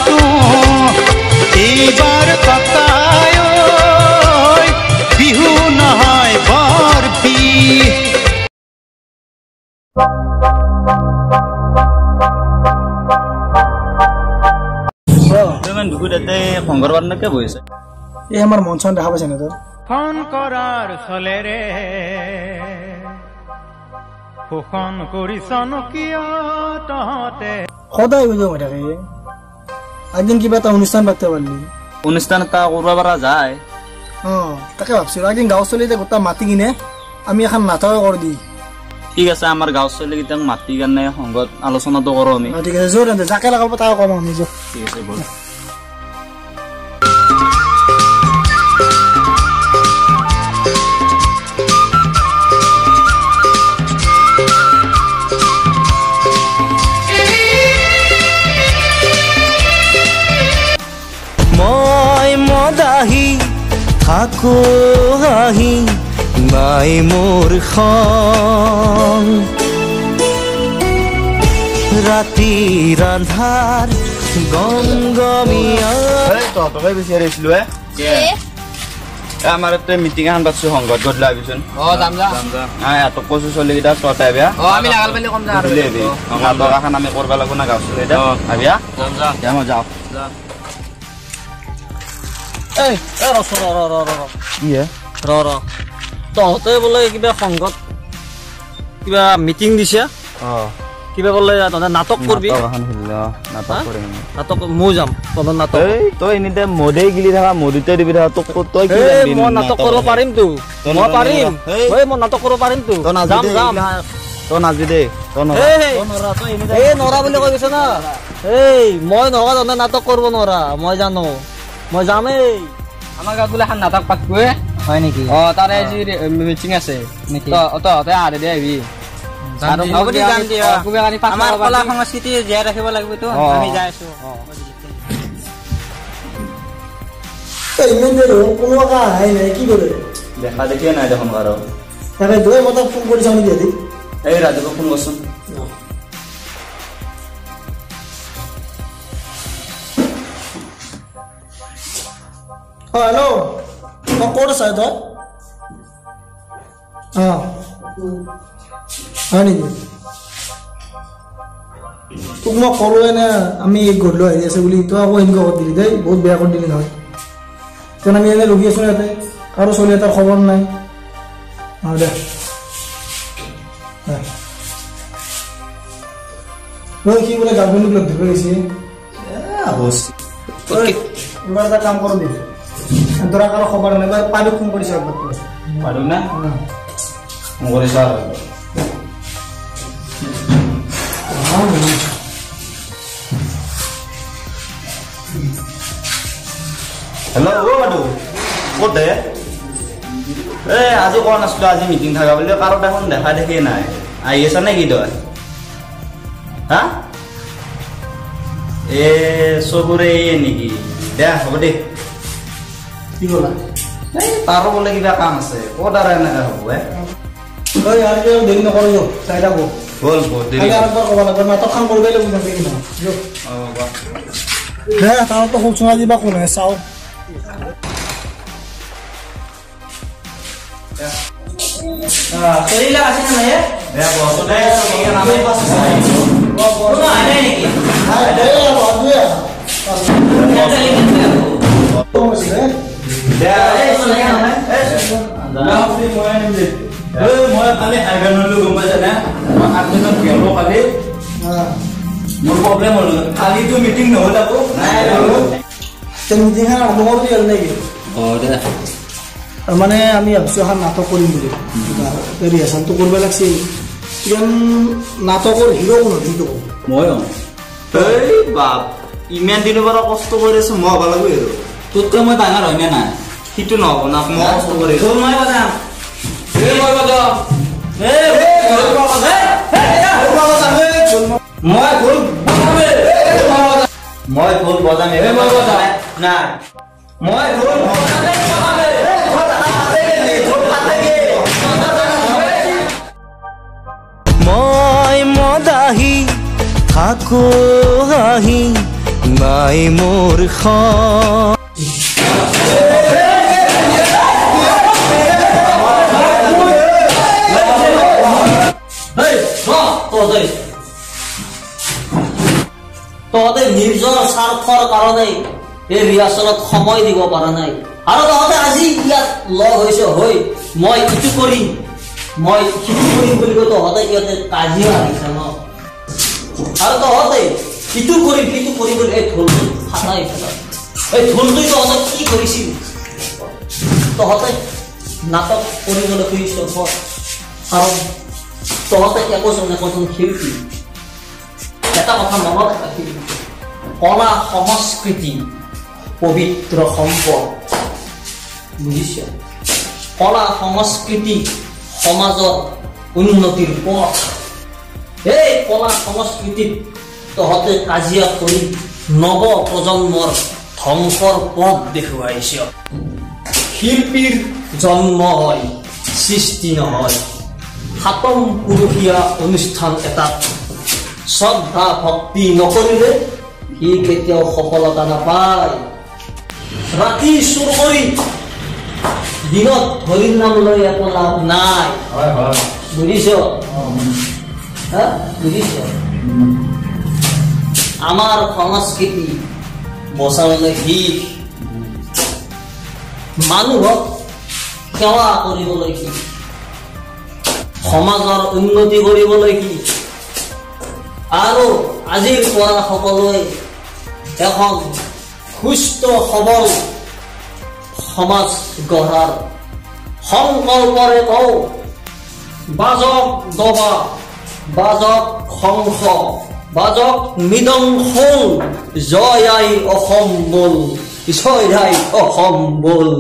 মাতো এইবাৰ ককাই ঐ বিহু নহয় বৰ বিহ সংগৰবাদ নে বহিছে এই আমাৰ মন চন দেখা পাইছে না তোৰ ফোন কৰাৰ চলেৰে ফোন কৰিছন কিয় তহঁতে সদায় বুঝো হৈ থাকে একদিন কিবা এটা অনুষ্ঠান পাততে পারলি অনুষ্ঠান এটা কৰিব পৰা যায় তাকে ভাবছিলো একদিন গাঁও চলিতে গোটা মাতি কিনে আমি এখন নাটক কৰি দি ঠিক আছে আমাৰ গাঁও চলিকেইটাক মাতি কাৰণে সংগত আলোচনাটো কৰোঁ আমি ঠিক আছে জোৰ যাকে লগাব তাকে কম আমি জোৰ ঠিক আছে বল থাকো হাঁহি নাই মোৰ খন ৰাতিৰ আন্ধাৰ গমগমীয়া তহঁতকে বিচাৰি আছিলো আমাৰ ইয়াতে মিটিং এখন পাতিছো সংগত গধূলি আহিবিচোন এহঁতক কৈছো চলিকেইটা তহঁতে আহিবা নাটক এখন আমি কৰিব লাগিব না গাঁও চলিকেইটা আহিবা মই যাওঁ তহঁতে বোলে কিবা সংগত কিবা মিটিং দিছে কিবা বোলে তহঁতে নাটক কৰবি নাটক মই যাম তহঁতৰ নাটক তই এনিটাইম মদেই গিলি থাকা মদিতে দিবি থাকা তোক তই মই নাটক কৰিব পাৰিমতো মই পাৰিম মই নাটক কৰিব পাৰিমতো যাম যাম তই নাজি দে নৰা বুলি কৈ দিছে না মই নহয় তহঁতে নাটক কৰিব নোৱাৰা মই জানো মই যামেই আমাৰ গাঁৱত বোলে এখন নাটক পাতবই হয় নেকি তাৰে আজি মিটিং আছে তহঁতে আহ দে আহিবি আমাৰ কলা সংস্কৃতি জীয়াই ৰাখিব লাগিবতো আমি যাই আছো ইমান দেৰি কোনো অহাই নাই কি কৰে দেখা দেখিয়ে নাই দেখোন কাৰো তাকে দুই মই তাক ফোন কৰি চাওঁ নেকি এই ৰাজুক ফোন কৰচোন হেল্ল' ক'ত আছা তই হয় নেকি তোক মই ক'লোৱে নে আমি গধূলি আহি আছে বুলি তই আকৌ এনেকুৱা কৰি দিলি দেই বহুত বেয়া কৰি দিলি নহয় কাৰণ আমি এনে ৰখি আছো ইয়াতে কাৰো চলি এটাৰ খবৰ নাই দে সি বোলে গাৰ্লফ্ৰেণ্ডক লগ ধৰিব গৈছে এবাৰ এটা কাম কৰোঁ দেই তোরা কারো খবর নাই পারু ফোন করিস একবার পারু না ফোন করিস আর হ্যালো ও বাডু কোতে আজি কোন আসলো আজি মিটিং থাকা বলে কারো দেখুন দেখা দেখি নাই আই এসা নাকি তই হ্যাঁ চকুৰে নেকি দে হ'ব দে কি বলা তাৰো বোলে কিবা কাম আছে ক'ত আৰু এনেকৈ হ'ব তই আৰু দেৰি নকৰো চাই থাকো বল ক'ব লাগিব নাটক কাম কৰিবই লাগিব তাৰতো খুব চুঙা দিবা কোনে চাওঁ চলিলা আছে না নাই বছতে নামে মই কালি হাইগানলৈ গম পাইছা নে মই 8 দিনত গেলো কালি মোৰ প্ৰব্লেম হ'ল কালিতো মিটিং নহ'ল আকৌ মিটিং আৰম্ভ কৰি দিল নেকি মানে আমি ভাবিছো এখন নাটক কৰিম বুলি ৰিহাৰ্চেলটো কৰিব লাগিছিল নাটকৰ হিৰো কোন কিন্তু মই বাপ ইমান দিনৰ পৰা কষ্ট কৰি আছো মই হ'ব লাগিব আৰু তোতকৈ মই ডাঙৰ হয়নে নাই সিটো নহ'ব না মই কষ্ট কৰি আছো মই বাজাম মই ঢোল বজাম না মই ঢোল মই মদাহি থাকো হাঁহি নাই নাই মোৰ খন তহঁতে নিজৰ স্বাৰ্থৰ কাৰণে এই ৰিহাৰ্চলত সময় দিব পৰা নাই আৰু তহঁতে আজি ইয়াত লগ হৈছে হৈ মই ইটো কৰিম মই সিটো কৰিম বুলি কৈ তহঁতে ইয়াতে কাজিয়া আহিছে ন আৰু তহঁতে ইটো কৰিম সিটো কৰিম বুলি এই ঢোলটো ফাটাই পেলাই এই ঢোলটোই তহঁতে কি কৰিছিল তহঁতে নাটক কৰিবলৈ খুজিছ কাৰণ তহঁতে একোজন শিল্পী এটা কথা মনত ৰাখিবি কলা সংস্কৃতি পবিত্ৰ সম্পদ বুজিছ কলা সংস্কৃতি সমাজৰ উন্নতিৰ পথ এই কলা সংস্কৃতিত তহঁতে কাজিয়া কৰি নৱ প্ৰজন্মৰ ধ্বংসৰ পথ দেখুৱাইছ শিল্পীৰ জন্ম হয় সৃষ্টি নহয় সাতম পুৰুষীয়া অনুষ্ঠান এটাত শ্ৰদ্ধা ভক্তি নকৰিলে সি কেতিয়াও সফলতা নাপায় ৰাতি চুৰ কৰি দিনত হৰিৰ নাম লৈ একো লাভ নাই বুজিছ বুজিছ আমাৰ সংস্কৃতি বচাবলৈ শিক মানুহক সেৱা কৰিবলৈ শিক সমাজৰ উন্নতি কৰিবলৈ শিক আৰু আজিৰ পৰা সকলোৱে এখন সুস্থ সবল সমাজ গঢ়াৰ সংকল্পৰে কওঁ বাজক দবা বাজক শংখ বাজক মৃদংখোল জয় আই অসম বল জয় আই অসম বল